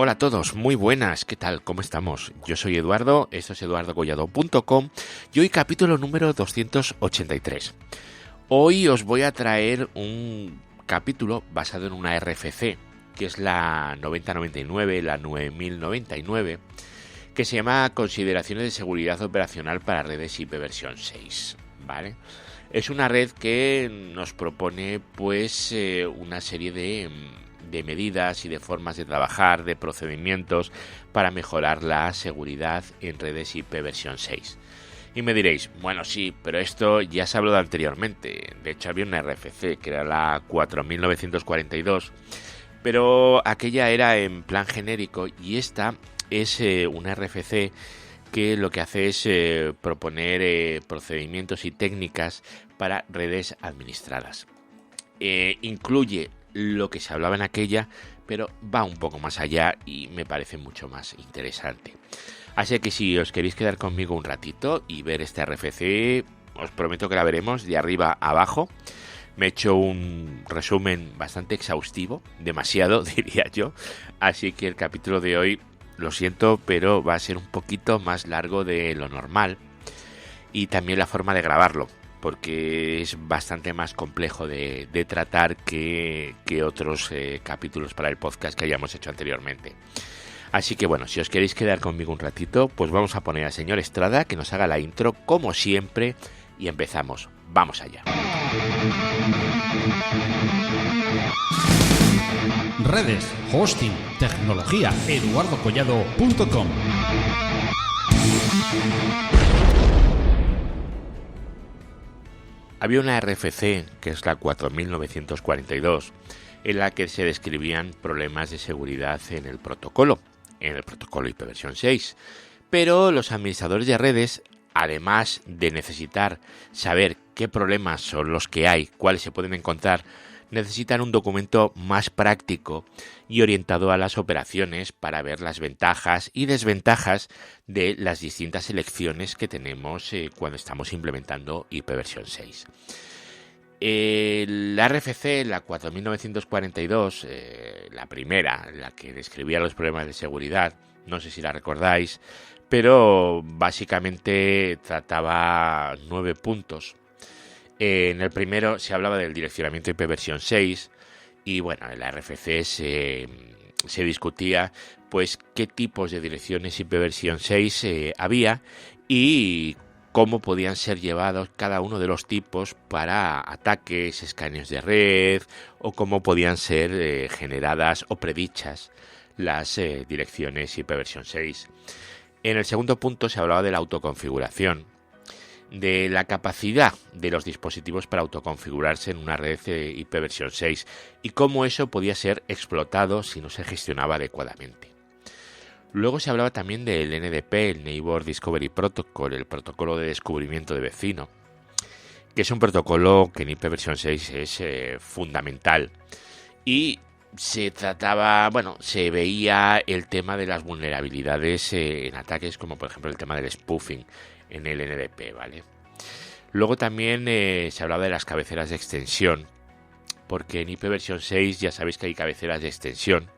Hola a todos, muy buenas, ¿qué tal? ¿Cómo estamos? Yo soy Eduardo, esto es eduardocollado.com y hoy capítulo número 283. Hoy os voy a traer un capítulo basado en una RFC, que es la 9099, la 9099, que se llama Consideraciones de Seguridad Operacional para Redes IP versión 6, ¿vale? Es una red que nos propone pues una serie de medidas y de formas de trabajar, de procedimientos para mejorar la seguridad en redes IP versión 6. Y me diréis, bueno sí, pero esto ya se habló anteriormente. De hecho había una RFC que era la 4942, pero aquella era en plan genérico y esta es una RFC que lo que hace es proponer procedimientos y técnicas para redes administradas. Incluye lo que se hablaba en aquella, pero va un poco más allá y me parece mucho más interesante. Así que si os queréis quedar conmigo un ratito y ver esta RFC, os prometo que la veremos de arriba a abajo. Me he hecho un resumen bastante exhaustivo, demasiado diría yo, así que el capítulo de hoy, lo siento, pero va a ser un poquito más largo de lo normal y también la forma de grabarlo, porque es bastante más complejo de tratar que otros capítulos para el podcast que hayamos hecho anteriormente. Así que bueno, si os queréis quedar conmigo un ratito, pues vamos a poner al señor Estrada que nos haga la intro como siempre y empezamos. Vamos allá. Redes, hosting, tecnología, eduardocollado.com. Había una RFC, que es la 4942, en la que se describían problemas de seguridad en el protocolo IP versión 6. Pero los administradores de redes, además de necesitar saber qué problemas son los que hay, cuáles se pueden encontrar, necesitan un documento más práctico y orientado a las operaciones para ver las ventajas y desventajas de las distintas elecciones que tenemos cuando estamos implementando IP versión 6. La RFC, la 4942, la primera, la que describía los problemas de seguridad, no sé si la recordáis, pero básicamente trataba 9 puntos. En el primero se hablaba del direccionamiento IP versión 6 y bueno, en la RFC se discutía pues qué tipos de direcciones IP versión 6 había y cómo podían ser llevados cada uno de los tipos para ataques, escaneos de red o cómo podían ser generadas o predichas las direcciones IP versión 6. En el segundo punto se hablaba de la autoconfiguración, de la capacidad de los dispositivos para autoconfigurarse en una red IP versión 6 y cómo eso podía ser explotado si no se gestionaba adecuadamente. Luego se hablaba también del NDP, el Neighbor Discovery Protocol, el protocolo de descubrimiento de vecino, que es un protocolo que en IP versión 6 es fundamental. Y se veía el tema de las vulnerabilidades en ataques, como por ejemplo el tema del spoofing en el NDP, ¿vale? Luego también se hablaba de las cabeceras de extensión, porque en IP versión 6 ya sabéis que hay cabeceras de extensión,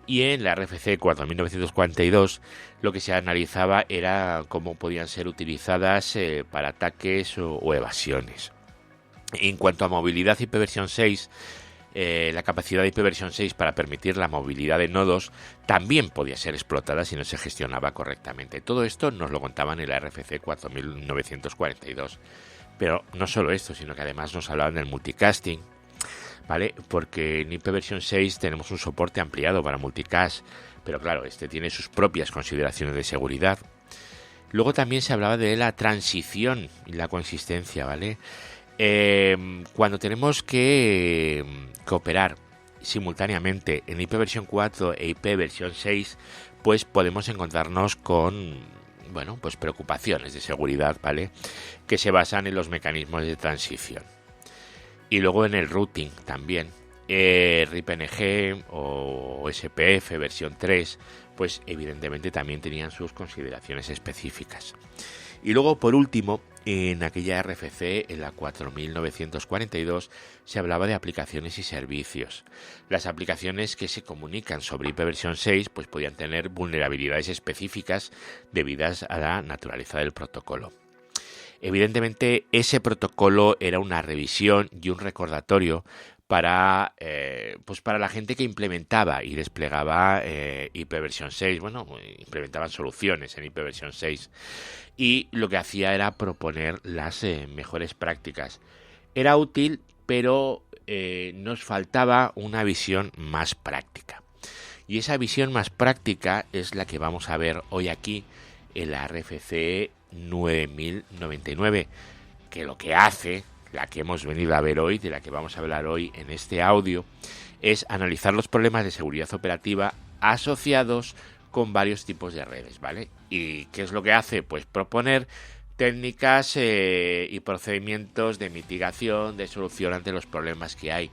y en la RFC 4942 lo que se analizaba era cómo podían ser utilizadas para ataques o evasiones. En cuanto a movilidad IP versión 6, la capacidad de IP versión 6 para permitir la movilidad de nodos también podía ser explotada si no se gestionaba correctamente. Todo esto nos lo contaban en la RFC 4942. Pero no solo esto, sino que además nos hablaban del multicasting, ¿vale? Porque en IP versión 6 tenemos un soporte ampliado para multicast, pero claro, este tiene sus propias consideraciones de seguridad. Luego también se hablaba de la transición y la consistencia, ¿vale? Cuando tenemos que operar simultáneamente en IP versión 4 e IP versión 6, pues podemos encontrarnos con, bueno, pues preocupaciones de seguridad, ¿vale? Que se basan en los mecanismos de transición. Y luego en el routing también. RIPNG o SPF versión 3, pues evidentemente también tenían sus consideraciones específicas. Y luego, por último, En aquella RFC, en la 4942, se hablaba de aplicaciones y servicios. Las aplicaciones que se comunican sobre IPv 6 pues podían tener vulnerabilidades específicas debidas a la naturaleza del protocolo. Evidentemente, ese protocolo era una revisión y un recordatorio para la gente que implementaba y desplegaba IPv 6. Bueno, implementaban soluciones en IPv 6. Y lo que hacía era proponer las mejores prácticas. Era útil, pero nos faltaba una visión más práctica. Y esa visión más práctica es la que vamos a ver hoy aquí en la RFC 9099, que lo que hace, la que hemos venido a ver hoy, de la que vamos a hablar hoy en este audio, es analizar los problemas de seguridad operativa asociados con varios tipos de redes, ¿vale? ¿Y qué es lo que hace? Pues proponer técnicas y procedimientos de mitigación, de solución ante los problemas que hay.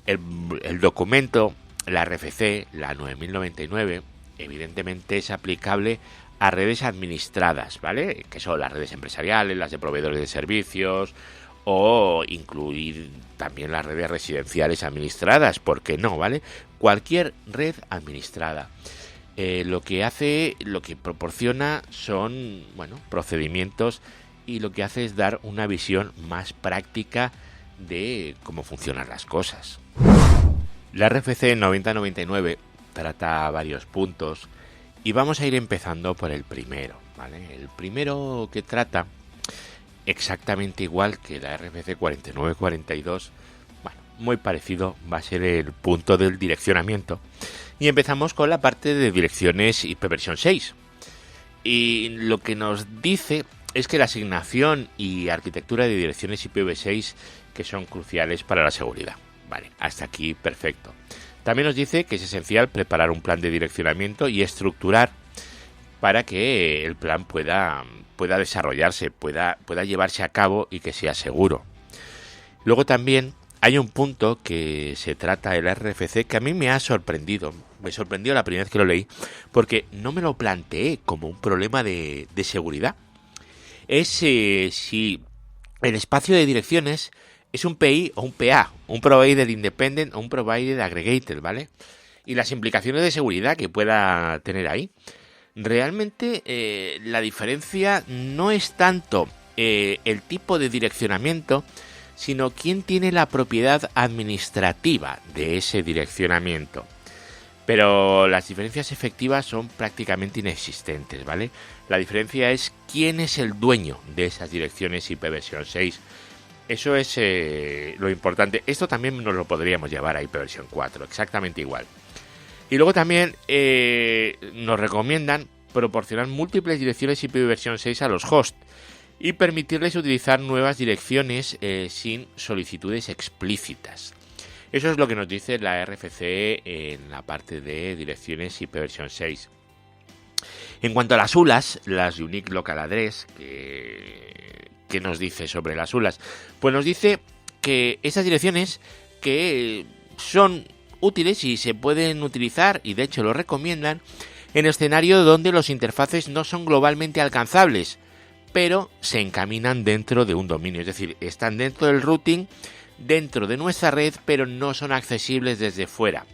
El documento, la RFC, la 9099, evidentemente es aplicable a redes administradas, ¿vale? Que son las redes empresariales, las de proveedores de servicios, o incluir también las redes residenciales administradas, ¿por qué no? ¿Vale? Cualquier red administrada. Lo que proporciona son, procedimientos, y lo que hace es dar una visión más práctica de cómo funcionan las cosas. La RFC 9099 trata varios puntos y vamos a ir empezando por el primero, ¿vale? El primero que trata, exactamente igual que la RFC 4942, muy parecido, va a ser el punto del direccionamiento. Y empezamos con la parte de direcciones IPv 6. Y lo que nos dice es que la asignación y arquitectura de direcciones IPv6 que son cruciales para la seguridad. Vale, hasta aquí perfecto. También nos dice que es esencial preparar un plan de direccionamiento y estructurar para que el plan pueda desarrollarse, pueda llevarse a cabo y que sea seguro. Luego también hay un punto que se trata del RFC que a mí me ha sorprendido. Me sorprendió la primera vez que lo leí porque no me lo planteé como un problema de seguridad. Es si el espacio de direcciones es un PI o un PA, un Provider Independent o un Provider Aggregated, ¿vale? Y las implicaciones de seguridad que pueda tener ahí. Realmente la diferencia no es tanto el tipo de direccionamiento, sino quién tiene la propiedad administrativa de ese direccionamiento. Pero las diferencias efectivas son prácticamente inexistentes, ¿vale? La diferencia es quién es el dueño de esas direcciones IPv 6. Eso es lo importante. Esto también nos lo podríamos llevar a IPv 4, exactamente igual. Y luego también nos recomiendan proporcionar múltiples direcciones IPv 6 a los hosts y permitirles utilizar nuevas direcciones sin solicitudes explícitas. Eso es lo que nos dice la RFC en la parte de direcciones IPv 6. En cuanto a las ULAs, las Unique Local Address, ¿qué nos dice sobre las ULAs? Pues nos dice que esas direcciones que son útiles y se pueden utilizar, y de hecho lo recomiendan, en escenario donde los interfaces no son globalmente alcanzables, pero se encaminan dentro de un dominio, es decir, están dentro del routing, dentro de nuestra red, pero no son accesibles desde fuera.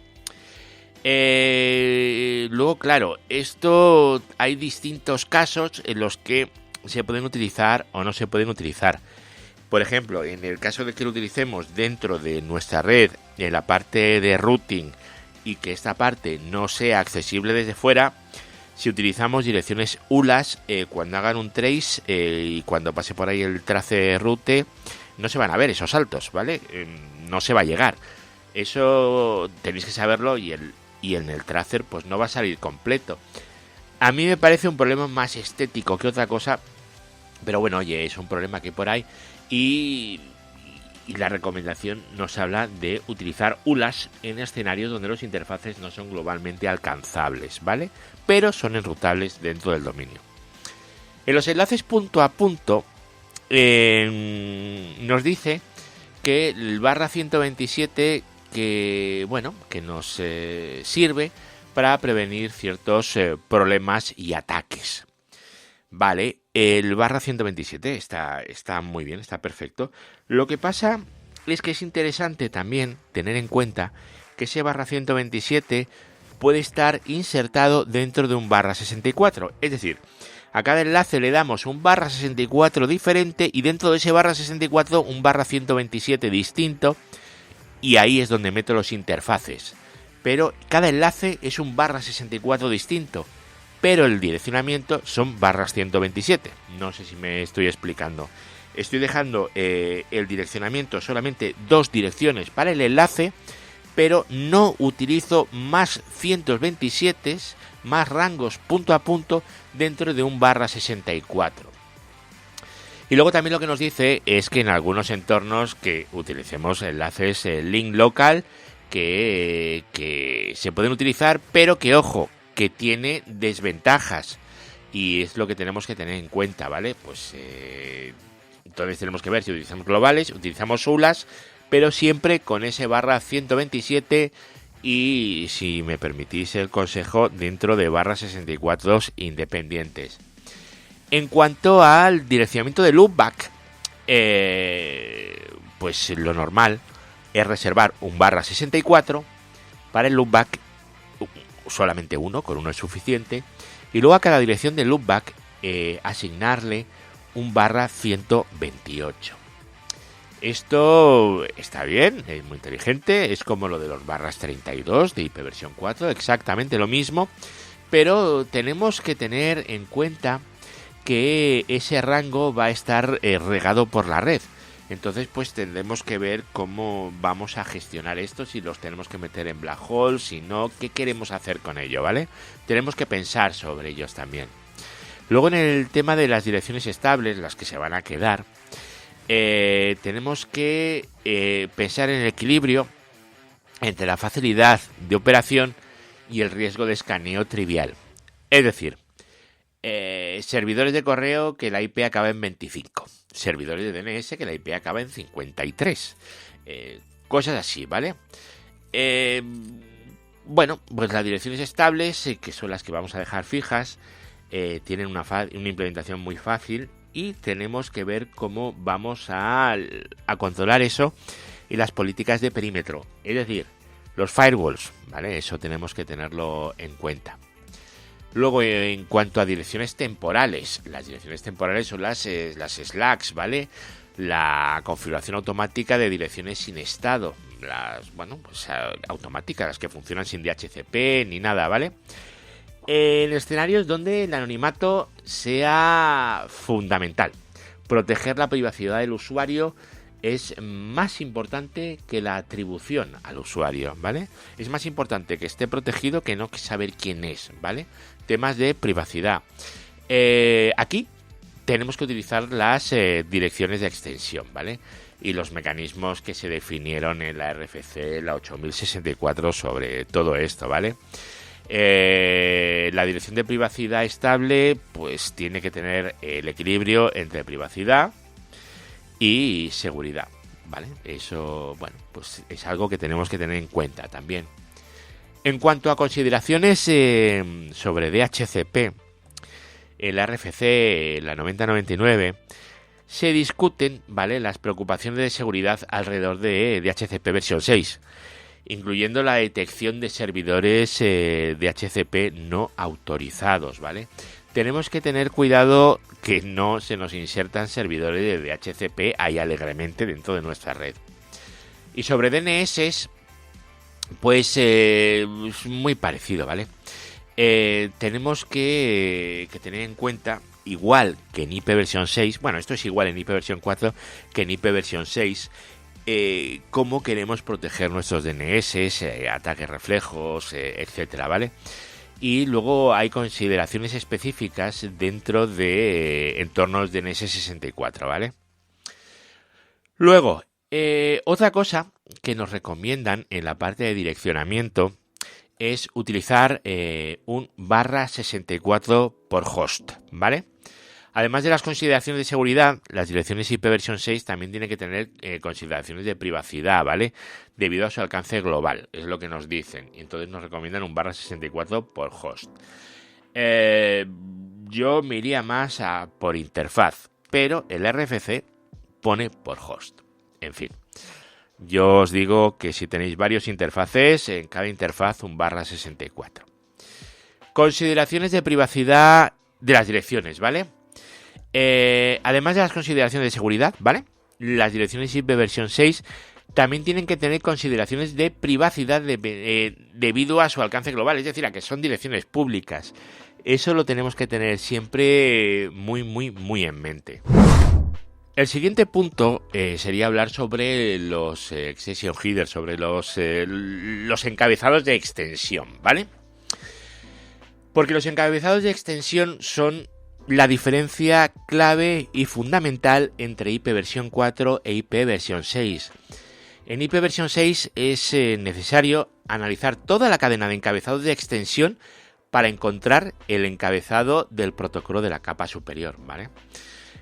Luego, claro, esto hay distintos casos en los que se pueden utilizar o no se pueden utilizar. Por ejemplo, en el caso de que lo utilicemos dentro de nuestra red, en la parte de routing, y que esta parte no sea accesible desde fuera, si utilizamos direcciones ULAs, cuando hagan un trace y cuando pase por ahí el trace route, no se van a ver esos saltos, ¿vale? No se va a llegar. Eso tenéis que saberlo, y en el tracer pues no va a salir completo. A mí me parece un problema más estético que otra cosa, pero bueno, oye, es un problema que hay por ahí, y la recomendación nos habla de utilizar ULAs en escenarios donde los interfaces no son globalmente alcanzables, ¿vale? Pero son enrutables dentro del dominio. En los enlaces punto a punto nos dice que el /127 que nos sirve para prevenir ciertos problemas y ataques. Vale, el barra 127 está muy bien, está perfecto. Lo que pasa es que es interesante también tener en cuenta que ese barra 127 puede estar insertado dentro de un barra 64. Es decir, a cada enlace le damos un barra 64 diferente y dentro de ese barra 64 un barra 127 distinto, y ahí es donde meto los interfaces. Pero cada enlace es un barra 64 distinto, pero el direccionamiento son barras 127. No sé si me estoy explicando. Estoy dejando el direccionamiento solamente 2 direcciones para el enlace, pero no utilizo más 127, más rangos punto a punto dentro de un barra 64. Y luego también lo que nos dice es que en algunos entornos que utilicemos enlaces link local que se pueden utilizar, pero que, ojo, que tiene desventajas. Y es lo que tenemos que tener en cuenta, ¿vale? Pues entonces tenemos que ver si utilizamos globales, utilizamos ULAs, pero siempre con ese barra 127 y, si me permitís el consejo, dentro de barra 64 independientes. En cuanto al direccionamiento de loopback, pues lo normal es reservar un barra 64 para el loopback, solamente uno, con uno es suficiente, y luego a cada dirección de loopback asignarle un barra 128. Esto está bien, es muy inteligente, es como lo de los barras 32 de IP versión 4, exactamente lo mismo, pero tenemos que tener en cuenta que ese rango va a estar regado por la red. Entonces pues tendremos que ver cómo vamos a gestionar esto, si los tenemos que meter en black hole, si no, qué queremos hacer con ello, ¿vale? Tenemos que pensar sobre ellos también. Luego, en el tema de las direcciones estables, las que se van a quedar, tenemos que pensar en el equilibrio entre la facilidad de operación y el riesgo de escaneo trivial. Es decir, servidores de correo que la IP acaba en 25, servidores de DNS que la IP acaba en 53, cosas así, ¿vale? Bueno, pues las direcciones estables, que son las que vamos a dejar fijas, tienen una implementación muy fácil, y tenemos que ver cómo vamos a controlar eso y las políticas de perímetro, es decir, los firewalls, ¿vale? Eso tenemos que tenerlo en cuenta. Luego, en cuanto a direcciones temporales, las direcciones temporales son las slacks, ¿vale? La configuración automática de direcciones sin estado, pues automáticas, las que funcionan sin DHCP ni nada, ¿vale? En escenarios donde el anonimato sea fundamental. Proteger la privacidad del usuario es más importante que la atribución al usuario, ¿vale? Es más importante que esté protegido que no saber quién es, ¿vale? Temas de privacidad. Aquí tenemos que utilizar las direcciones de extensión, ¿vale? Y los mecanismos que se definieron en la RFC, la 8064, sobre todo esto, ¿vale? La dirección de privacidad estable pues tiene que tener el equilibrio entre privacidad y seguridad, ¿vale? Eso, bueno, pues es algo que tenemos que tener en cuenta también. En cuanto a consideraciones sobre DHCP, en la RFC, la 9099, se discuten, ¿vale?, las preocupaciones de seguridad alrededor de DHCP versión 6, incluyendo la detección de servidores DHCP no autorizados, ¿vale? Tenemos que tener cuidado que no se nos insertan servidores de DHCP ahí alegremente dentro de nuestra red. Y sobre DNS, pues es muy parecido, ¿vale? Tenemos que tener en cuenta, igual que en IP versión 6, bueno, esto es igual en IP versión 4 que en IP versión 6, cómo queremos proteger nuestros DNS, ataques reflejos, etcétera, ¿vale? Y luego hay consideraciones específicas dentro de entornos DNS 64, ¿vale? Luego, otra cosa que nos recomiendan en la parte de direccionamiento es utilizar un barra 64 por host, ¿vale? Además de las consideraciones de seguridad, las direcciones IP versión 6 también tienen que tener consideraciones de privacidad, ¿vale? Debido a su alcance global, es lo que nos dicen. Y entonces nos recomiendan un barra 64 por host. yo me iría más por interfaz, pero el RFC pone por host. En fin, yo os digo que si tenéis varios interfaces, en cada interfaz un /64. Consideraciones de privacidad de las direcciones, ¿vale? Además de las consideraciones de seguridad, ¿vale? Las direcciones IP versión 6 también tienen que tener consideraciones de privacidad debido a su alcance global, es decir, a que son direcciones públicas. Eso lo tenemos que tener siempre muy en mente. El siguiente punto sería hablar sobre los extension headers, sobre los encabezados de extensión, ¿vale? Porque los encabezados de extensión son la diferencia clave y fundamental entre IP versión 4 e IP versión 6. En IP versión 6 es necesario analizar toda la cadena de encabezados de extensión para encontrar el encabezado del protocolo de la capa superior, ¿vale?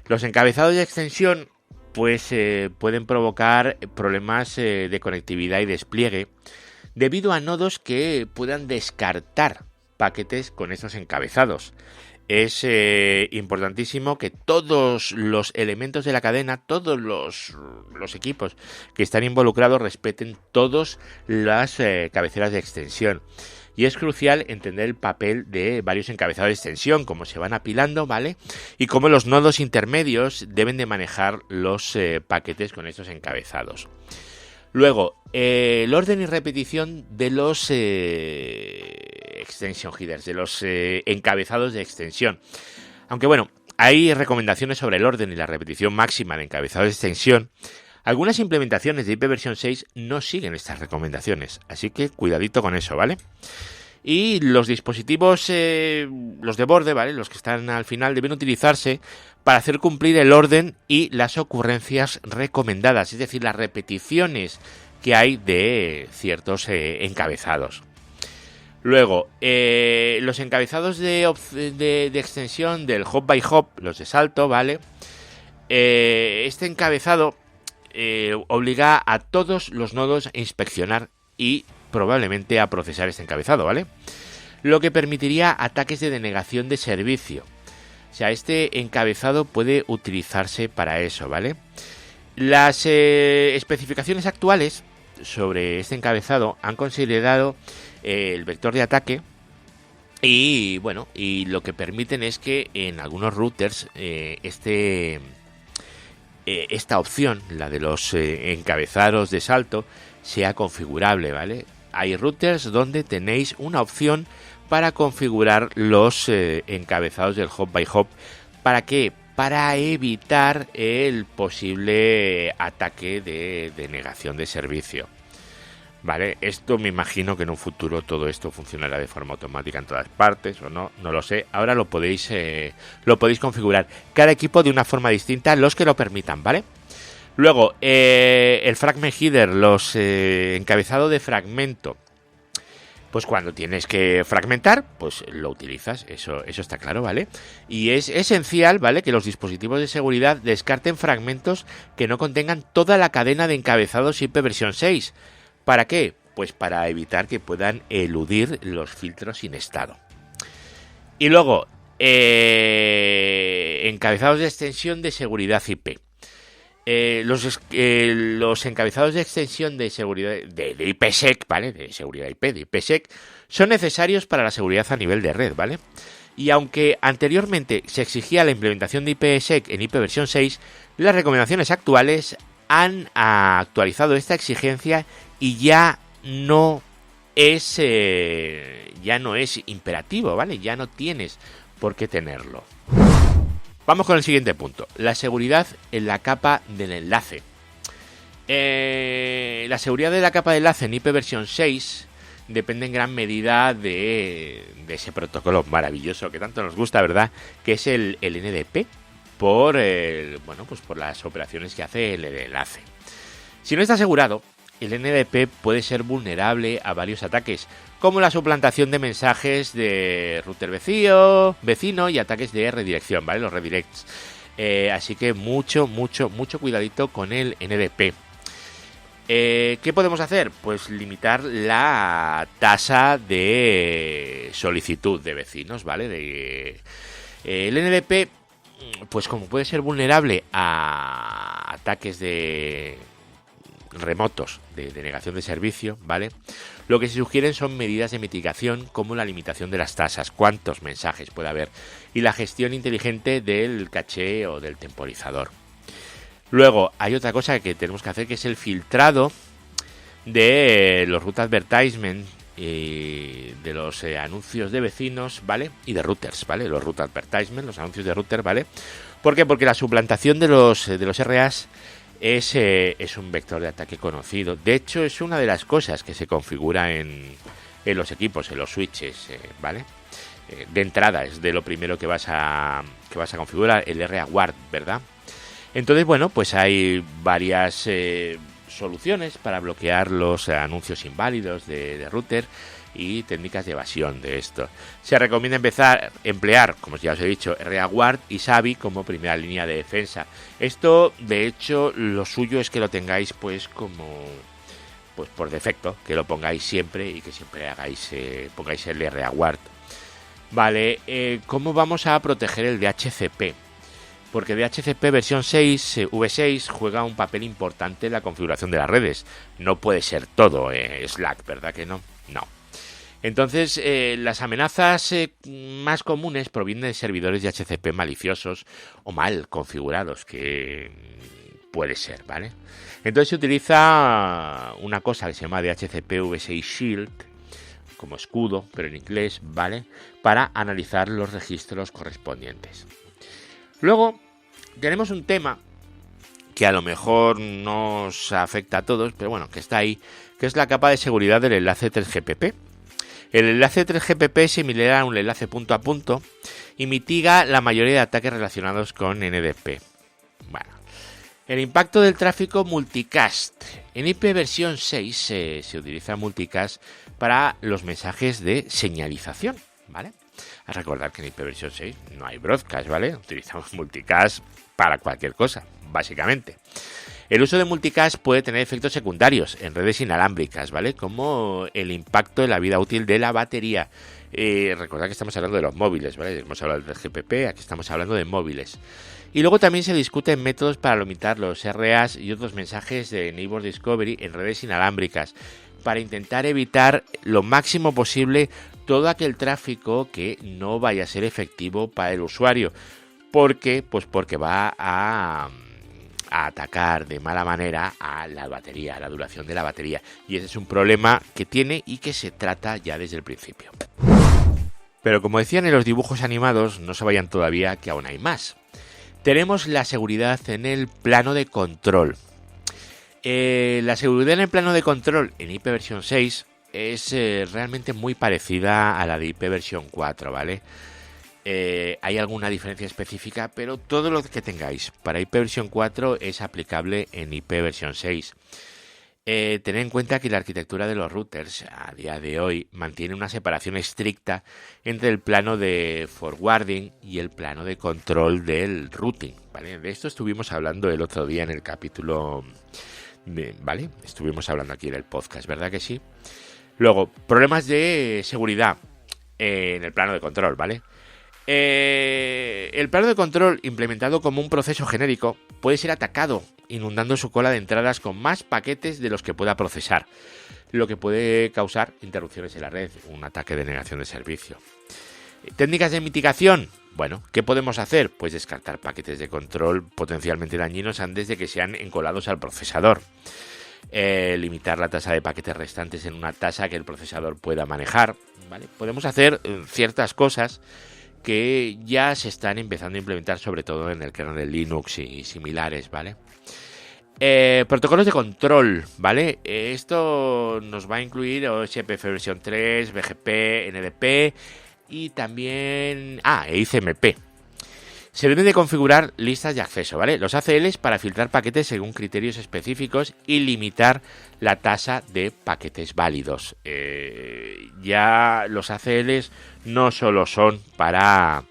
Los encabezados de extensión pues pueden provocar problemas de conectividad y despliegue debido a nodos que puedan descartar paquetes con esos encabezados. Es importantísimo que todos los elementos de la cadena, todos los equipos que están involucrados respeten todas las cabeceras de extensión. Y es crucial entender el papel de varios encabezados de extensión, cómo se van apilando, ¿vale? Y cómo los nodos intermedios deben de manejar los paquetes con estos encabezados. Luego, el orden y repetición de los extension headers, de los encabezados de extensión. Aunque bueno, hay recomendaciones sobre el orden y la repetición máxima de encabezados de extensión. Algunas implementaciones de IP versión 6 no siguen estas recomendaciones, así que cuidadito con eso, ¿vale? Y los dispositivos, los de borde, ¿vale? Los que están al final deben utilizarse para hacer cumplir el orden y las ocurrencias recomendadas, es decir, las repeticiones que hay de ciertos encabezados. Luego, los encabezados de extensión del hop by hop, los de salto, ¿vale? Este encabezado obliga a todos los nodos a inspeccionar y probablemente a procesar este encabezado, ¿vale? Lo que permitiría ataques de denegación de servicio. O sea, este encabezado puede utilizarse para eso, ¿vale? Las especificaciones actuales sobre este encabezado han considerado el vector de ataque y, bueno, y lo que permiten es que en algunos routers esta opción, la de los encabezados de salto, sea configurable, ¿vale? Hay routers donde tenéis una opción para configurar los encabezados del hop by hop. ¿Para qué? Para evitar el posible ataque de denegación de servicio. Vale, esto me imagino que en un futuro todo esto funcionará de forma automática en todas partes o no lo sé. Ahora lo podéis configurar. Cada equipo de una forma distinta, los que lo permitan, ¿vale? Luego, el fragment header, los encabezado de fragmento. Pues cuando tienes que fragmentar, pues lo utilizas, eso está claro, ¿vale? Y es esencial, ¿vale?, que los dispositivos de seguridad descarten fragmentos que no contengan toda la cadena de encabezados IP versión 6. ¿Para qué? Pues para evitar que puedan eludir los filtros sin estado. Y luego, encabezados de extensión de seguridad IP. Los encabezados de extensión de seguridad de IPsec, ¿vale? De seguridad IP, de IPsec, son necesarios para la seguridad a nivel de red, ¿vale? Y aunque anteriormente se exigía la implementación de IPsec en IP versión 6, las recomendaciones actuales han actualizado esta exigencia y ya no es imperativo, ¿vale? Ya no tienes por qué tenerlo. Vamos con el siguiente punto, la seguridad en la capa del enlace. La seguridad de la capa de enlace en IP versión 6 depende en gran medida de ese protocolo maravilloso que tanto nos gusta, ¿verdad? Que es el NDP, por las operaciones que hace el enlace. Si no está asegurado, el NDP puede ser vulnerable a varios ataques, como la suplantación de mensajes de router vecino y ataques de redirección, ¿vale? Los redirects. Así que mucho cuidadito con el NDP. ¿Qué podemos hacer? Pues limitar la tasa de solicitud de vecinos, ¿vale? El NDP, pues como puede ser vulnerable a ataques de remotos de denegación de servicio, ¿vale? Lo que se sugieren son medidas de mitigación como la limitación de las tasas, cuántos mensajes puede haber y la gestión inteligente del caché o del temporizador. Luego hay otra cosa que tenemos que hacer, que es el filtrado de los root advertisements y de los anuncios de vecinos, ¿vale? Y de routers, ¿vale? Los root advertisements, los anuncios de router, ¿vale? ¿Por qué? Porque la suplantación de los RAs es un vector de ataque conocido. De hecho, es una de las cosas que se configura en los equipos, en los switches, ¿vale? De entrada es de lo primero que vas a configurar, el RA Guard, ¿verdad? Entonces, bueno, pues hay varias soluciones para bloquear los anuncios inválidos de router y técnicas de evasión de esto. Se recomienda emplear, como ya os he dicho, RA Guard y SAVI como primera línea de defensa. Esto, de hecho, lo suyo es que lo tengáis pues por defecto, que lo pongáis siempre y que siempre pongáis el RA Guard. Vale, ¿cómo vamos a proteger el DHCP? Porque DHCP versión 6, V6, juega un papel importante en la configuración de las redes. No puede ser todo Slack, ¿verdad que no? No. Entonces, las amenazas más comunes provienen de servidores de DHCP maliciosos o mal configurados, que puede ser, ¿vale? Entonces se utiliza una cosa que se llama DHCP V6 Shield, como escudo, pero en inglés, ¿vale? Para analizar los registros correspondientes. Luego, tenemos un tema que a lo mejor nos afecta a todos, pero bueno, que está ahí, que es la capa de seguridad del enlace 3GPP. El enlace 3GPP es similar a un enlace punto a punto y mitiga la mayoría de ataques relacionados con NDP. Bueno, el impacto del tráfico multicast. En IP versión 6 se utiliza multicast para los mensajes de señalización, ¿vale? A recordar que en IP versión 6 no hay broadcast, ¿vale? Utilizamos multicast para cualquier cosa, básicamente. El uso de multicast puede tener efectos secundarios en redes inalámbricas, ¿vale? Como el impacto en la vida útil de la batería. Recordad que estamos hablando de los móviles, ¿vale? Hemos hablado del GPP, aquí estamos hablando de móviles. Y luego también se discuten métodos para limitar los RAs y otros mensajes de Neighbor Discovery en redes inalámbricas, para intentar evitar lo máximo posible todo aquel tráfico que no vaya a ser efectivo para el usuario. ¿Por qué? Pues porque va a atacar de mala manera a la batería, a la duración de la batería. Y ese es un problema que tiene y que se trata ya desde el principio. Pero como decían en los dibujos animados, no se vayan todavía, que aún hay más. Tenemos la seguridad en el plano de control. La seguridad en el plano de control en IP versión 6 es realmente muy parecida a la de IP versión 4, ¿vale? Hay alguna diferencia específica, pero todo lo que tengáis para IP versión 4 es aplicable en IP versión 6. Tened en cuenta que la arquitectura de los routers a día de hoy mantiene una separación estricta entre el plano de forwarding y el plano de control del routing, ¿vale? De esto estuvimos hablando el otro día en el capítulo, ¿vale? Estuvimos hablando aquí en el podcast, ¿verdad que sí? Luego, problemas de seguridad en el plano de control, ¿vale? El plano de control implementado como un proceso genérico puede ser atacado, inundando su cola de entradas con más paquetes de los que pueda procesar, lo que puede causar interrupciones en la red, un ataque de negación de servicio. Técnicas de mitigación. Bueno, ¿qué podemos hacer? Pues descartar paquetes de control potencialmente dañinos antes de que sean encolados al procesador. Limitar la tasa de paquetes restantes en una tasa que el procesador pueda manejar, ¿vale? Podemos hacer ciertas cosas que ya se están empezando a implementar, sobre todo en el kernel de Linux y similares, ¿vale? Protocolos de control, ¿vale? Esto nos va a incluir OSPF versión 3, BGP, NDP y también ICMP. Se deben de configurar listas de acceso, ¿vale? Los ACLs para filtrar paquetes según criterios específicos y limitar la tasa de paquetes válidos. Ya los ACLs no solo son para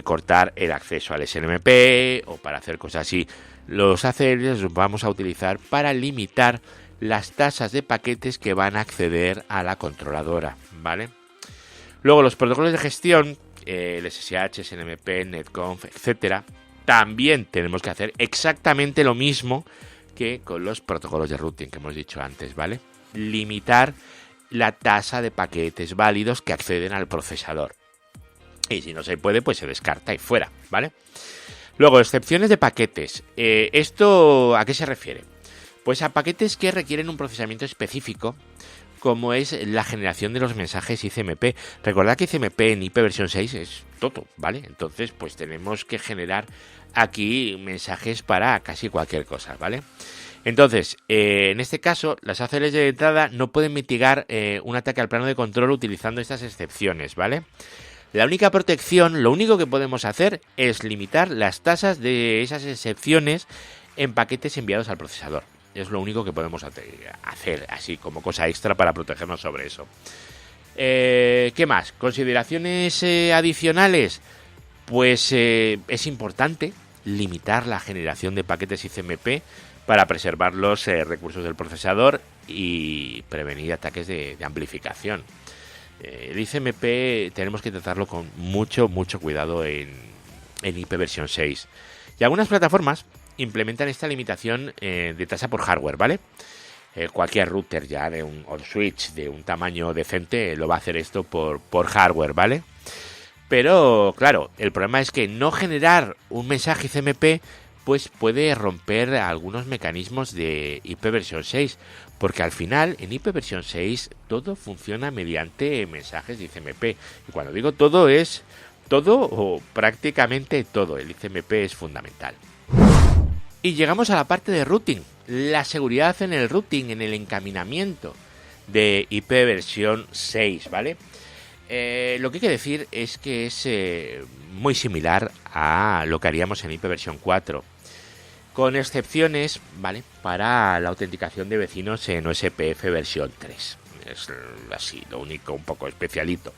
cortar el acceso al SNMP o para hacer cosas así. Los ACLs los vamos a utilizar para limitar las tasas de paquetes que van a acceder a la controladora, ¿vale? Luego, los protocolos de gestión el SSH, SNMP, netconf, etcétera, también tenemos que hacer exactamente lo mismo que con los protocolos de routing que hemos dicho antes, ¿vale? Limitar la tasa de paquetes válidos que acceden al procesador. Y si no se puede, pues se descarta y fuera, ¿vale? Luego, excepciones de paquetes. ¿Esto a qué se refiere? Pues a paquetes que requieren un procesamiento específico, como es la generación de los mensajes ICMP. Recordad que ICMP en IP versión 6 es todo, ¿vale? Entonces, pues tenemos que generar aquí mensajes para casi cualquier cosa, ¿vale? Entonces, en este caso, las ACLs de entrada no pueden mitigar un ataque al plano de control utilizando estas excepciones, ¿vale? La única protección, lo único que podemos hacer es limitar las tasas de esas excepciones en paquetes enviados al procesador. Es lo único que podemos hacer, así como cosa extra para protegernos sobre eso. ¿Qué más? ¿Consideraciones adicionales? Pues es importante limitar la generación de paquetes ICMP para preservar los recursos del procesador y prevenir ataques de amplificación. El ICMP tenemos que tratarlo con mucho cuidado en IP versión 6. Y algunas plataformas implementan esta limitación de tasa por hardware, ¿vale? Cualquier router ya o switch de un tamaño decente lo va a hacer esto por hardware, ¿vale? Pero, claro, el problema es que no generar un mensaje ICMP pues puede romper algunos mecanismos de IP versión 6, porque al final en IP versión 6 todo funciona mediante mensajes de ICMP. Y cuando digo todo es todo o prácticamente todo. El ICMP es fundamental. Y llegamos a la parte de routing, la seguridad en el routing, en el encaminamiento de IP versión 6, ¿vale? Lo que hay que decir es que es muy similar a lo que haríamos en IP versión 4, con excepciones, ¿vale?, para la autenticación de vecinos en OSPF versión 3. Es así, lo único un poco especialito.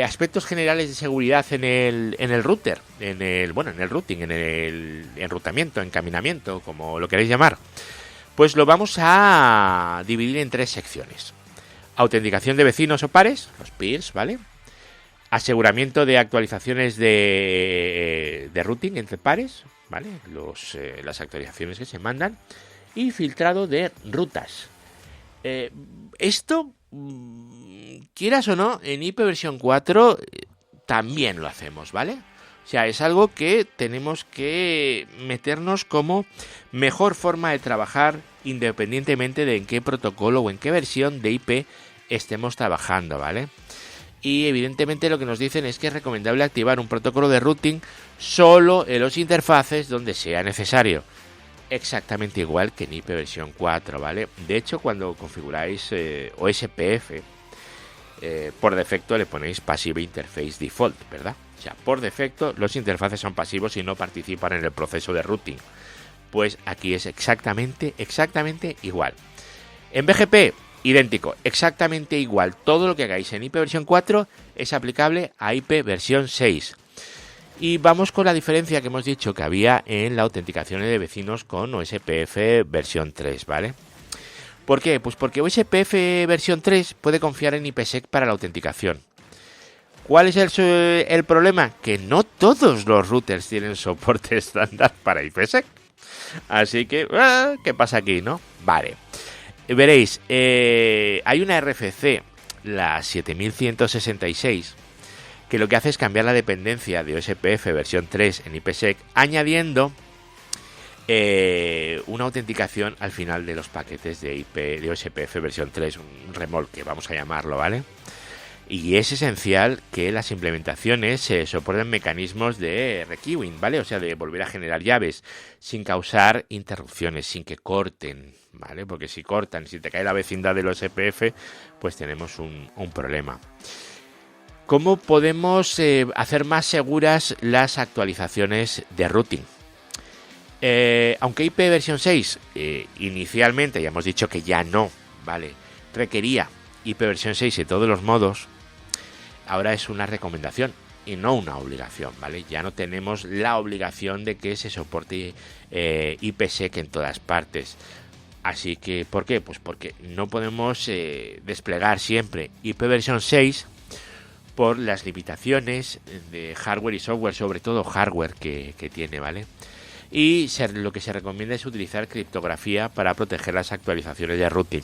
Aspectos generales de seguridad en el router, en el routing, en el enrutamiento, encaminamiento, como lo queréis llamar. Pues lo vamos a dividir en 3 secciones. Autenticación de vecinos o pares, los peers, ¿vale? Aseguramiento de actualizaciones de routing entre pares, ¿vale? Las actualizaciones que se mandan. Y filtrado de rutas. Esto, quieras o no, en IP versión 4 también lo hacemos, ¿vale? O sea, es algo que tenemos que meternos como mejor forma de trabajar independientemente de en qué protocolo o en qué versión de IP estemos trabajando, ¿vale? Y evidentemente lo que nos dicen es que es recomendable activar un protocolo de routing solo en los interfaces donde sea necesario. Exactamente igual que en IP versión 4, ¿vale? De hecho, cuando configuráis OSPF, por defecto le ponéis Passive Interface Default, ¿verdad? O sea, por defecto los interfaces son pasivos y no participan en el proceso de routing. Pues aquí es exactamente igual. En BGP, idéntico, exactamente igual. Todo lo que hagáis en IP versión 4 es aplicable a IP versión 6. Y vamos con la diferencia que hemos dicho que había en la autenticación de vecinos con OSPF versión 3, ¿vale? ¿Por qué? Pues porque OSPF versión 3 puede confiar en IPsec para la autenticación. ¿Cuál es el problema? Que no todos los routers tienen soporte estándar para IPsec. Así que, ¿qué pasa aquí, no? Vale. Veréis, hay una RFC, la 7166, que lo que hace es cambiar la dependencia de OSPF versión 3 en IPsec, añadiendo una autenticación al final de los paquetes de IP de OSPF versión 3, un remolque, vamos a llamarlo, ¿vale? Y es esencial que las implementaciones soporten mecanismos de requeuing, ¿vale? O sea, de volver a generar llaves sin causar interrupciones, sin que corten, ¿vale? Porque si cortan, si te cae la vecindad del OSPF, pues tenemos un problema. ¿Cómo podemos hacer más seguras las actualizaciones de routing? Aunque IP versión 6 inicialmente, ya hemos dicho que ya no, ¿vale?, requería IP versión 6 en todos los modos, ahora es una recomendación y no una obligación, ¿vale? Ya no tenemos la obligación de que se soporte IPsec en todas partes. Así que, ¿por qué? Pues porque no podemos desplegar siempre IP versión 6 por las limitaciones de hardware y software, sobre todo hardware que tiene, ¿vale? Y lo que se recomienda es utilizar criptografía para proteger las actualizaciones de routing,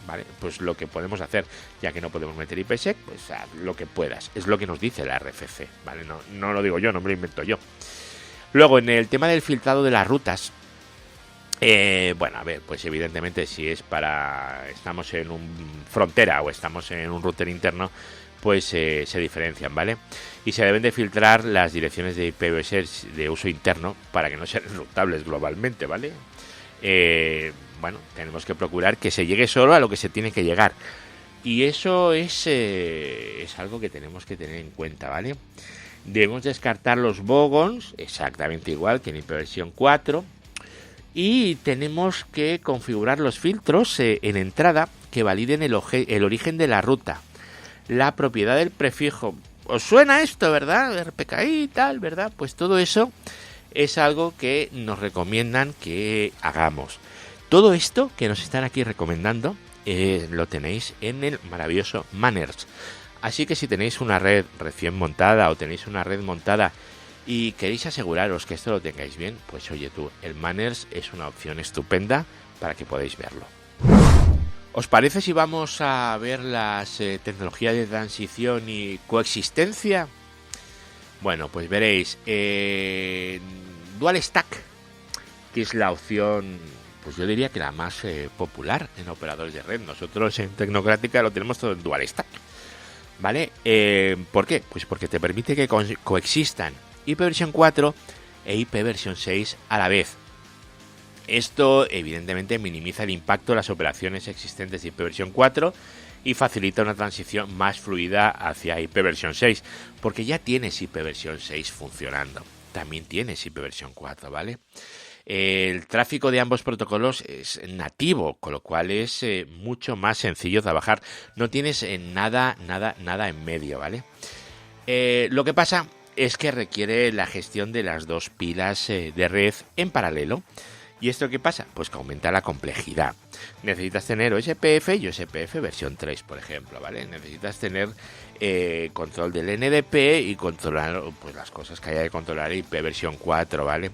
¿vale? Pues lo que podemos hacer, ya que no podemos meter IPsec, pues haz lo que puedas. Es lo que nos dice la RFC, ¿vale? No lo digo yo, no me lo invento yo. Luego, en el tema del filtrado de las rutas, bueno, a ver, pues evidentemente si estamos en un frontera o estamos en un router interno, pues se diferencian, ¿vale? Y se deben de filtrar las direcciones de IPv6 de uso interno para que no sean rutables globalmente, ¿vale? Bueno, tenemos que procurar que se llegue solo a lo que se tiene que llegar. Y eso es algo que tenemos que tener en cuenta, ¿vale? Debemos descartar los bogons, exactamente igual que en IPv 4. Y tenemos que configurar los filtros en entrada que validen el origen de la ruta. La propiedad del prefijo. ¿Os suena esto, verdad? RPKI y tal, ¿verdad? Pues todo eso es algo que nos recomiendan que hagamos. Todo esto que nos están aquí recomendando lo tenéis en el maravilloso Manners. Así que si tenéis una red recién montada o tenéis una red montada y queréis aseguraros que esto lo tengáis bien, pues oye tú, el Manners es una opción estupenda para que podáis verlo. ¿Os parece si vamos a ver las tecnologías de transición y coexistencia? Bueno, pues veréis, Dual Stack, que es la opción, pues yo diría que la más popular en operadores de red. Nosotros en Tecnocrática lo tenemos todo en Dual Stack, ¿vale? ¿Por qué? Pues porque te permite que coexistan IPv 4 e IPv 6 a la vez. Esto evidentemente minimiza el impacto de las operaciones existentes de IPv 4 y facilita una transición más fluida hacia IPv 6, porque ya tienes IPv 6 funcionando, también tienes IPv 4, ¿vale? El tráfico de ambos protocolos es nativo, con lo cual es mucho más sencillo trabajar. No tienes nada en medio, ¿vale? Lo que pasa es que requiere la gestión de las dos pilas de red en paralelo. ¿Y esto qué pasa? Pues que aumenta la complejidad. Necesitas tener OSPF y OSPF versión 3, por ejemplo, ¿vale? Necesitas tener control del NDP y controlar pues las cosas que haya de controlar IPv 4, ¿vale?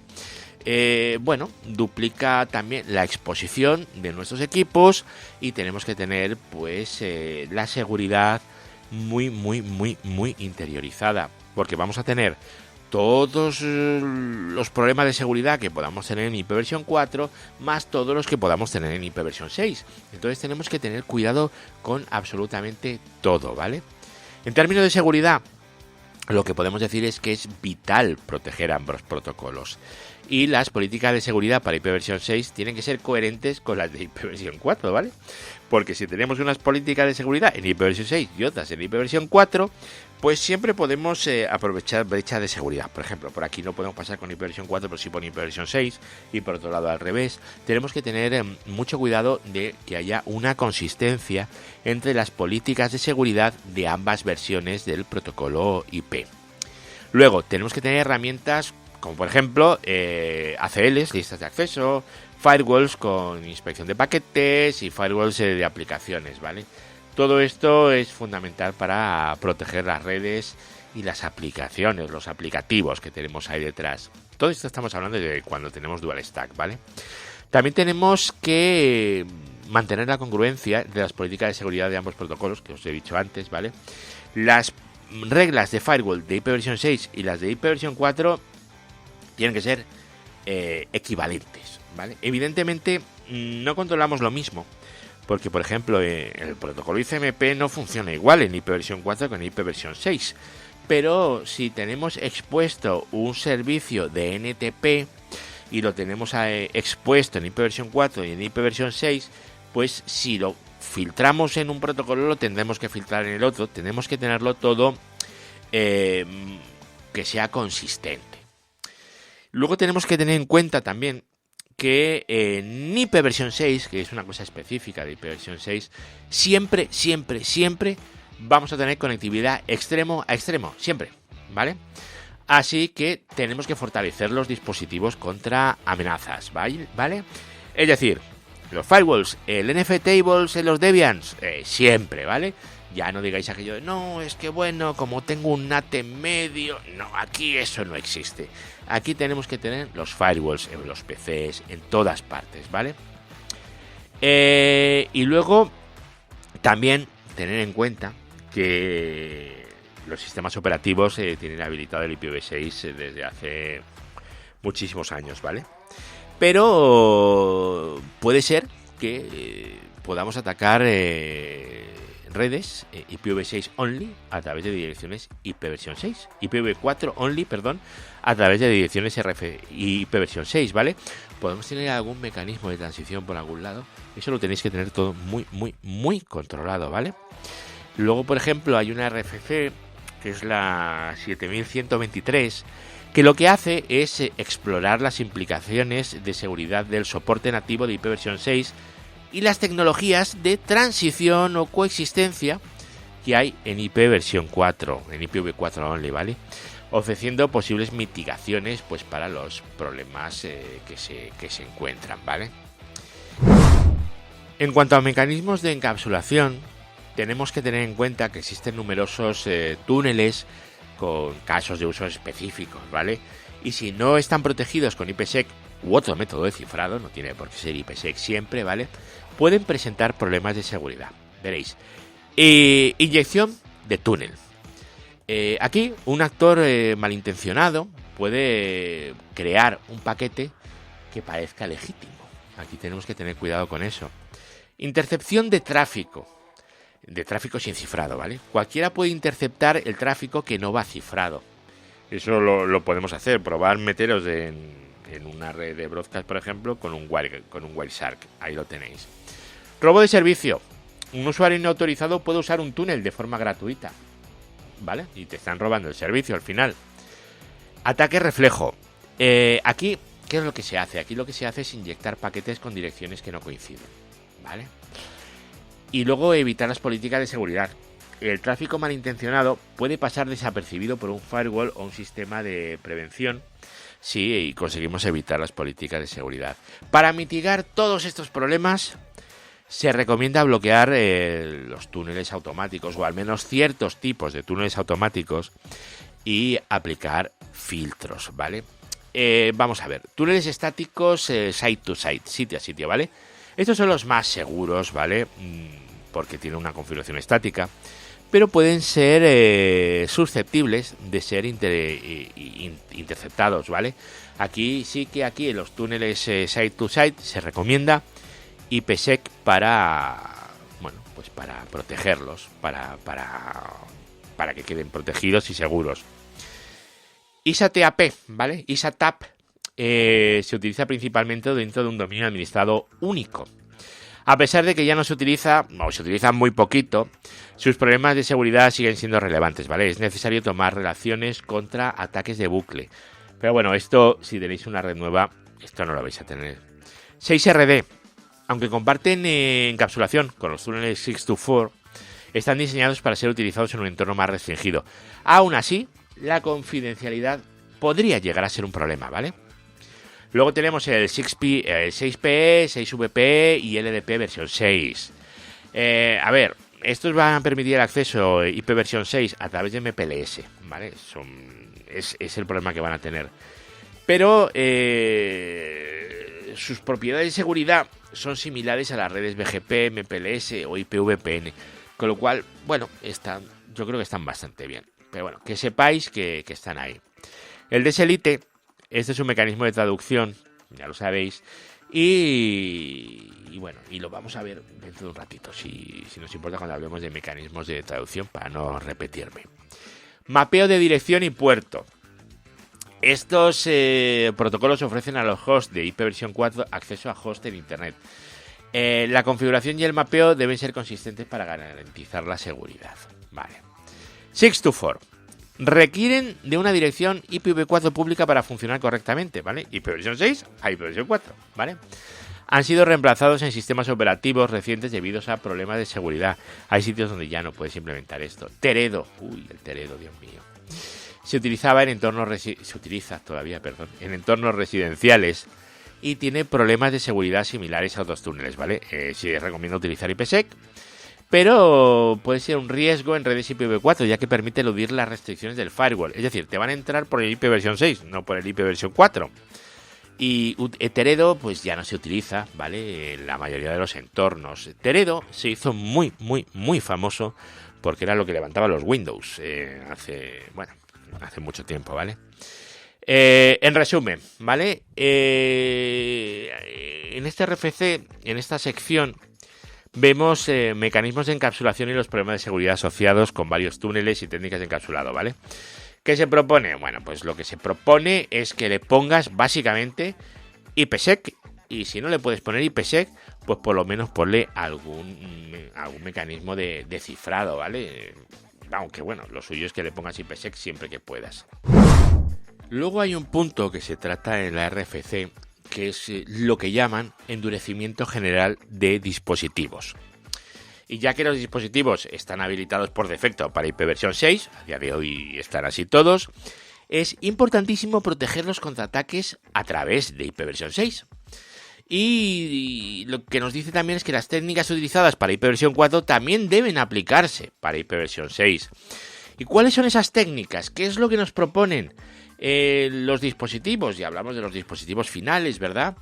Bueno, duplica también la exposición de nuestros equipos y tenemos que tener pues la seguridad muy interiorizada, porque vamos a tener todos los problemas de seguridad que podamos tener en IPv 4 más todos los que podamos tener en IPv 6. Entonces tenemos que tener cuidado con absolutamente todo, ¿vale? En términos de seguridad, lo que podemos decir es que es vital proteger ambos protocolos. Y las políticas de seguridad para IPv 6 tienen que ser coherentes con las de IPv 4, ¿vale? Porque si tenemos unas políticas de seguridad en IPv 6 y otras en IPv 4, pues siempre podemos aprovechar brechas de seguridad. Por ejemplo, por aquí no podemos pasar con IPv 4, pero sí con IPv 6, y por otro lado al revés. Tenemos que tener mucho cuidado de que haya una consistencia entre las políticas de seguridad de ambas versiones del protocolo IP. Luego, tenemos que tener herramientas como por ejemplo ACLs, listas de acceso, firewalls con inspección de paquetes y firewalls de aplicaciones, ¿vale? Todo esto es fundamental para proteger las redes y las aplicaciones, los aplicativos que tenemos ahí detrás. Todo esto estamos hablando de cuando tenemos Dual Stack, ¿vale? También tenemos que mantener la congruencia de las políticas de seguridad de ambos protocolos, que os he dicho antes, ¿vale? Las reglas de firewall de IPv 6 y las de IPv 4 tienen que ser equivalentes, ¿vale? Evidentemente no controlamos lo mismo, porque por ejemplo el protocolo ICMP no funciona igual en IPv 4 que en IPv 6, pero si tenemos expuesto un servicio de NTP y lo tenemos expuesto en IPv 4 y en IPv 6, pues si lo filtramos en un protocolo lo tendremos que filtrar en el otro, tenemos que tenerlo todo que sea consistente. Luego tenemos que tener en cuenta también que en IPv 6, que es una cosa específica de IPv 6, siempre vamos a tener conectividad extremo a extremo, siempre, ¿vale? Así que tenemos que fortalecer los dispositivos contra amenazas, ¿vale? Es decir, los firewalls, el NF tables en los Debians, siempre, ¿vale? Ya no digáis aquello de, no, es que bueno, como tengo un NAT en medio. No, aquí eso no existe. Aquí tenemos que tener los firewalls en los PCs, en todas partes, ¿vale? Y luego, también tener en cuenta que los sistemas operativos tienen habilitado el IPv6 desde hace muchísimos años, ¿vale? Pero puede ser que podamos atacar redes IPv6 only a través de direcciones IPv6, IPv4 only, perdón, a través de direcciones IPv6, ¿vale? Podemos tener algún mecanismo de transición por algún lado. Eso lo tenéis que tener todo muy controlado, ¿vale? Luego, por ejemplo, hay una RFC que es la 7123, que lo que hace es explorar las implicaciones de seguridad del soporte nativo de IPv6 y las tecnologías de transición o coexistencia que hay en IPv4, en IPv4 only, ¿vale? Ofreciendo posibles mitigaciones pues para los problemas que se encuentran, ¿vale? En cuanto a mecanismos de encapsulación, tenemos que tener en cuenta que existen numerosos túneles con casos de uso específicos, ¿vale? Y si no están protegidos con IPsec u otro método de cifrado, no tiene por qué ser IPsec siempre, ¿vale? Pueden presentar problemas de seguridad. Veréis. Inyección de túnel. Aquí un actor malintencionado puede crear un paquete que parezca legítimo. Aquí tenemos que tener cuidado con eso. Intercepción de tráfico sin cifrado, ¿vale? Cualquiera puede interceptar el tráfico que no va cifrado. Eso lo podemos hacer, probar meteros en una red de broadcast, por ejemplo, con un Wireshark. Ahí lo tenéis. Robo de servicio. Un usuario no autorizado puede usar un túnel de forma gratuita, ¿vale? Y te están robando el servicio al final. Ataque reflejo. Aquí, ¿qué es lo que se hace? Aquí lo que se hace es inyectar paquetes con direcciones que no coinciden, ¿vale? Y luego evitar las políticas de seguridad. El tráfico malintencionado puede pasar desapercibido por un firewall o un sistema de prevención si conseguimos evitar las políticas de seguridad. Para mitigar todos estos problemas, se recomienda bloquear los túneles automáticos, o al menos ciertos tipos de túneles automáticos, y aplicar filtros, ¿vale? Vamos a ver, túneles estáticos site to site, sitio a sitio, ¿vale? Estos son los más seguros, ¿vale? Porque tienen una configuración estática, pero pueden ser susceptibles de ser interceptados, ¿vale? Aquí sí que en los túneles site to site se recomienda IPsec para protegerlos, para que queden protegidos y seguros. ISA-TAP, ¿vale? ISA-TAP se utiliza principalmente dentro de un dominio administrado único. A pesar de que ya no se utiliza, o se utiliza muy poquito, sus problemas de seguridad siguen siendo relevantes, ¿vale? Es necesario tomar relaciones contra ataques de bucle. Pero bueno, esto, si tenéis una red nueva, esto no lo vais a tener. 6RD. Aunque comparten encapsulación con los túneles 624, están diseñados para ser utilizados en un entorno más restringido. Aún así, la confidencialidad podría llegar a ser un problema, ¿vale? Luego tenemos el 6P, el 6PE, 6VPE y LDP versión 6. A ver, estos van a permitir el acceso IP versión 6 a través de MPLS, ¿vale? Es el problema que van a tener. Pero sus propiedades de seguridad son similares a las redes BGP, MPLS o IPVPN, con lo cual, bueno, yo creo que están bastante bien. Pero bueno, que sepáis que están ahí. El DSLite, este es un mecanismo de traducción, ya lo sabéis, y bueno, y lo vamos a ver dentro de un ratito, si nos importa, cuando hablemos de mecanismos de traducción, para no repetirme. Mapeo de dirección y puerto. Estos protocolos ofrecen a los hosts de IPv4 acceso a host en Internet. La configuración y el mapeo deben ser consistentes para garantizar la seguridad. Vale. 624. Requieren de una dirección IPv4 pública para funcionar correctamente, ¿vale? IPv6 a IPv4, ¿vale? Han sido reemplazados en sistemas operativos recientes debido a problemas de seguridad. Hay sitios donde ya no puedes implementar esto. Teredo. Uy, el Teredo, Dios mío. Se utiliza todavía en entornos residenciales y tiene problemas de seguridad similares a otros túneles, ¿vale? Sí recomiendo utilizar IPsec, pero puede ser un riesgo en redes IPv4, ya que permite eludir las restricciones del firewall. Es decir, te van a entrar por el IP versión 6, no por el IP versión 4. Y Teredo pues ya no se utiliza, ¿vale? En la mayoría de los entornos. Teredo se hizo muy famoso porque era lo que levantaba los Windows hace mucho tiempo, ¿vale? En resumen, ¿vale? En este RFC, en esta sección, vemos mecanismos de encapsulación y los problemas de seguridad asociados con varios túneles y técnicas de encapsulado, ¿vale? ¿Qué se propone? Bueno, pues lo que se propone es que le pongas básicamente IPsec, y si no le puedes poner IPsec, pues por lo menos ponle algún mecanismo de cifrado, ¿vale? Aunque bueno, lo suyo es que le pongas IPsec siempre que puedas. Luego hay un punto que se trata en la RFC, que es lo que llaman endurecimiento general de dispositivos. Y ya que los dispositivos están habilitados por defecto para IP versión 6, a día de hoy están así todos, es importantísimo protegerlos contra ataques a través de IP versión 6. Y lo que nos dice también es que las técnicas utilizadas para IP versión 4 también deben aplicarse para IP versión 6. ¿Y cuáles son esas técnicas? ¿Qué es lo que nos proponen los dispositivos? Y hablamos de los dispositivos finales, ¿verdad?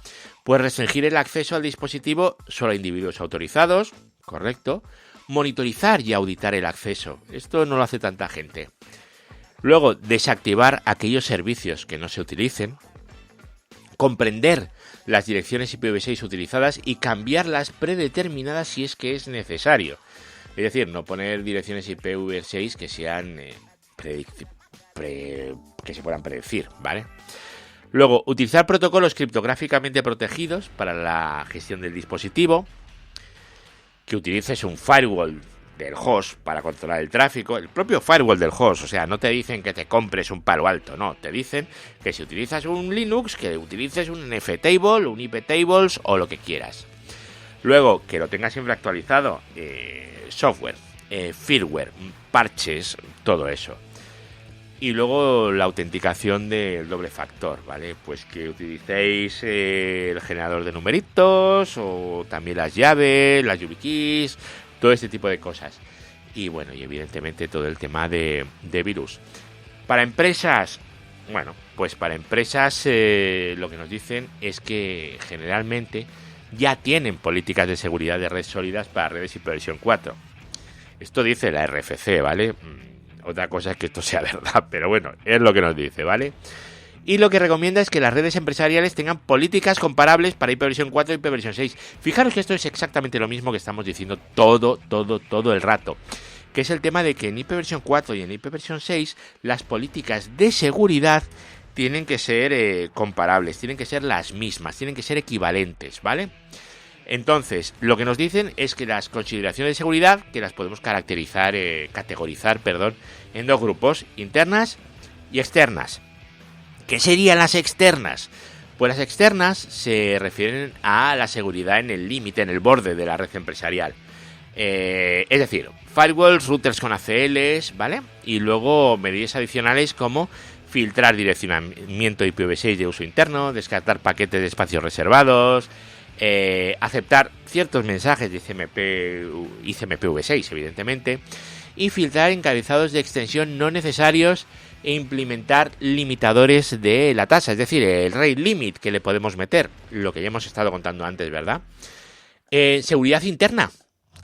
Pues restringir el acceso al dispositivo solo a individuos autorizados. Correcto. Monitorizar y auditar el acceso. Esto no lo hace tanta gente. Luego, desactivar aquellos servicios que no se utilicen. Comprender las direcciones IPv6 utilizadas y cambiarlas predeterminadas si es que es necesario. Es decir, no poner direcciones IPv6 que sean que se puedan predecir, ¿vale? Luego, utilizar protocolos criptográficamente protegidos para la gestión del dispositivo. Que utilices un firewall del host para controlar el tráfico, el propio firewall del host, o sea, no te dicen que te compres un Palo Alto, no, te dicen que si utilizas un Linux, que utilices un NFTable, un IPtables o lo que quieras. Luego, que lo tengas siempre actualizado, software, firmware, parches, todo eso. Y luego la autenticación del doble factor, ¿vale? Pues que utilicéis el generador de numeritos o también las llaves, las YubiKeys, todo este tipo de cosas. Y bueno, y evidentemente todo el tema de virus. Para empresas, bueno, pues para empresas lo que nos dicen es que generalmente ya tienen políticas de seguridad de red sólidas para redes IPv4 4. Esto dice la RFC, ¿vale? Otra cosa es que esto sea verdad, pero bueno, es lo que nos dice, ¿vale? Y lo que recomienda es que las redes empresariales tengan políticas comparables para IPv4 y IPv6. Fijaros que esto es exactamente lo mismo que estamos diciendo todo el rato. Que es el tema de que en IPv4 y en IPv6 las políticas de seguridad tienen que ser comparables, tienen que ser las mismas, tienen que ser equivalentes, ¿vale? Entonces, lo que nos dicen es que las consideraciones de seguridad, que las podemos categorizar, en dos grupos, internas y externas. ¿Qué serían las externas? Pues las externas se refieren a la seguridad en el límite, en el borde de la red empresarial. Es decir, firewalls, routers con ACLs, ¿vale? Y luego medidas adicionales como filtrar direccionamiento IPv6 de uso interno, descartar paquetes de espacios reservados, aceptar ciertos mensajes de ICMPv6, evidentemente, y filtrar encabezados de extensión no necesarios e implementar limitadores de la tasa, es decir, el rate limit que le podemos meter, lo que ya hemos estado contando antes, ¿verdad? Seguridad interna,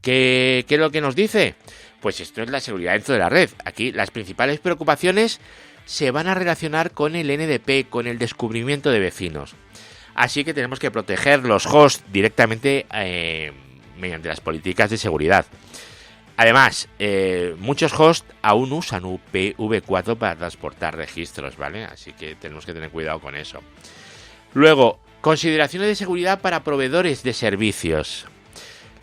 ¿qué es lo que nos dice? Pues esto es la seguridad dentro de la red. Aquí las principales preocupaciones se van a relacionar con el NDP, con el descubrimiento de vecinos. Así que tenemos que proteger los hosts directamente mediante las políticas de seguridad. Además, muchos hosts aún usan IPv4 para transportar registros, ¿vale? Así que tenemos que tener cuidado con eso. Luego, consideraciones de seguridad para proveedores de servicios.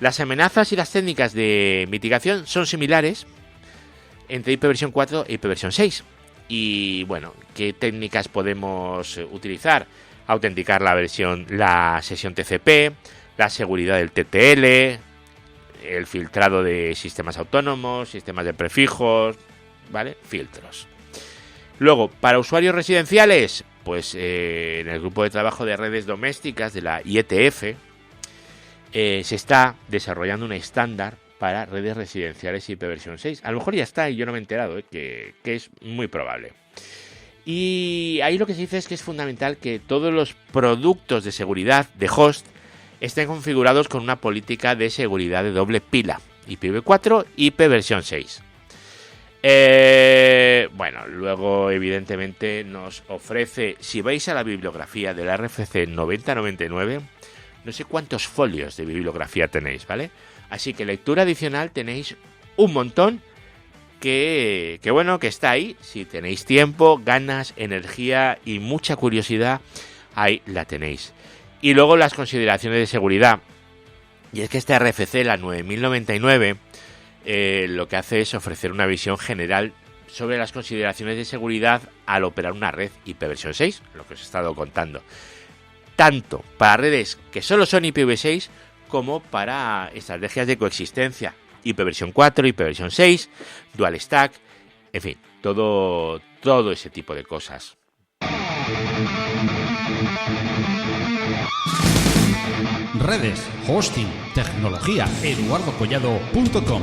Las amenazas y las técnicas de mitigación son similares entre IPv4 y IPv6. Y bueno, ¿qué técnicas podemos utilizar? Autenticar la sesión TCP, la seguridad del TTL, el filtrado de sistemas autónomos, sistemas de prefijos, ¿vale? Filtros. Luego, para usuarios residenciales, pues en el grupo de trabajo de redes domésticas de la IETF se está desarrollando un estándar para redes residenciales IPv6. A lo mejor ya está y yo no me he enterado, que es muy probable. Y ahí lo que se dice es que es fundamental que todos los productos de seguridad de host estén configurados con una política de seguridad de doble pila, IPv4, IPv6. Bueno, luego evidentemente nos ofrece, si vais a la bibliografía del RFC 9099, no sé cuántos folios de bibliografía tenéis, ¿vale? Así que lectura adicional tenéis un montón que bueno, que está ahí. Si tenéis tiempo, ganas, energía y mucha curiosidad, ahí la tenéis. Y luego las consideraciones de seguridad. Y es que este RFC, la 9099, lo que hace es ofrecer una visión general sobre las consideraciones de seguridad al operar una red IPv6, lo que os he estado contando. Tanto para redes que solo son IPv6 como para estrategias de coexistencia, IPv4, IPv6, Dual Stack, en fin, todo ese tipo de cosas. Redes, hosting, tecnología, eduardocollado.com.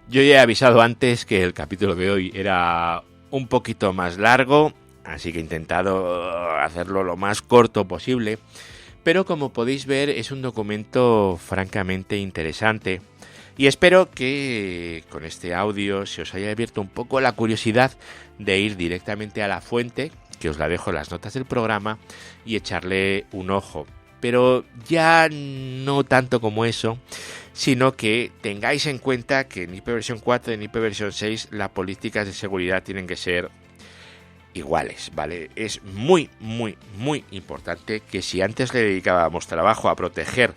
Yo ya he avisado antes que el capítulo de hoy era un poquito más largo, así que he intentado hacerlo lo más corto posible, pero como podéis ver es un documento francamente interesante y espero que con este audio se os haya abierto un poco la curiosidad de ir directamente a la fuente, que os la dejo en las notas del programa, y echarle un ojo. Pero ya no tanto como eso, sino que tengáis en cuenta que en IPv4 y en IPv6 las políticas de seguridad tienen que ser iguales, ¿vale? Es muy, muy, muy importante que si antes le dedicábamos trabajo a proteger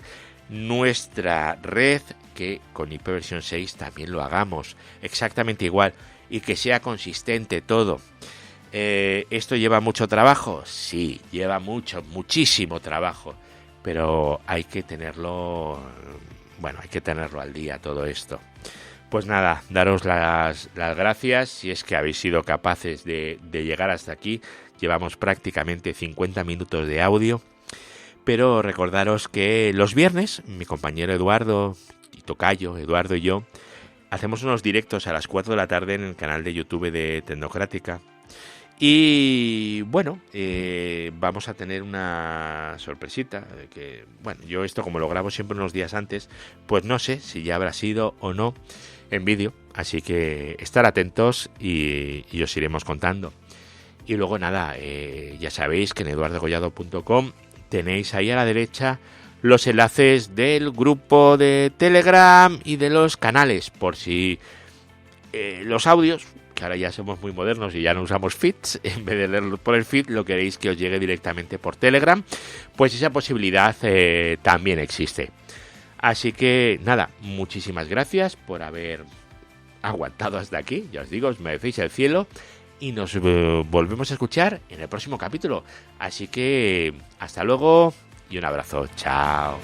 nuestra red, que con IPv6 también lo hagamos exactamente igual y que sea consistente todo. ¿Esto lleva mucho trabajo? Sí, lleva muchísimo trabajo, pero hay que tenerlo, hay que tenerlo al día todo esto. Pues nada, daros las gracias si es que habéis sido capaces de llegar hasta aquí. Llevamos prácticamente 50 minutos de audio, pero recordaros que los viernes mi compañero Eduardo y tocayo Eduardo y yo hacemos unos directos a las 4 de la tarde en el canal de YouTube de Tecnocrática. Y bueno, vamos a tener una sorpresita, que yo esto como lo grabo siempre unos días antes, pues no sé si ya habrá sido o no en vídeo, así que estar atentos y os iremos contando. Y luego nada, ya sabéis que en eduardocollado.com tenéis ahí a la derecha los enlaces del grupo de Telegram y de los canales, por si los audios, que ahora ya somos muy modernos y ya no usamos feeds, en vez de leerlos por el feed, lo queréis que os llegue directamente por Telegram, pues esa posibilidad también existe. Así que nada, muchísimas gracias por haber aguantado hasta aquí, ya os digo, os merecéis el cielo y nos volvemos a escuchar en el próximo capítulo. Así que hasta luego y un abrazo, chao.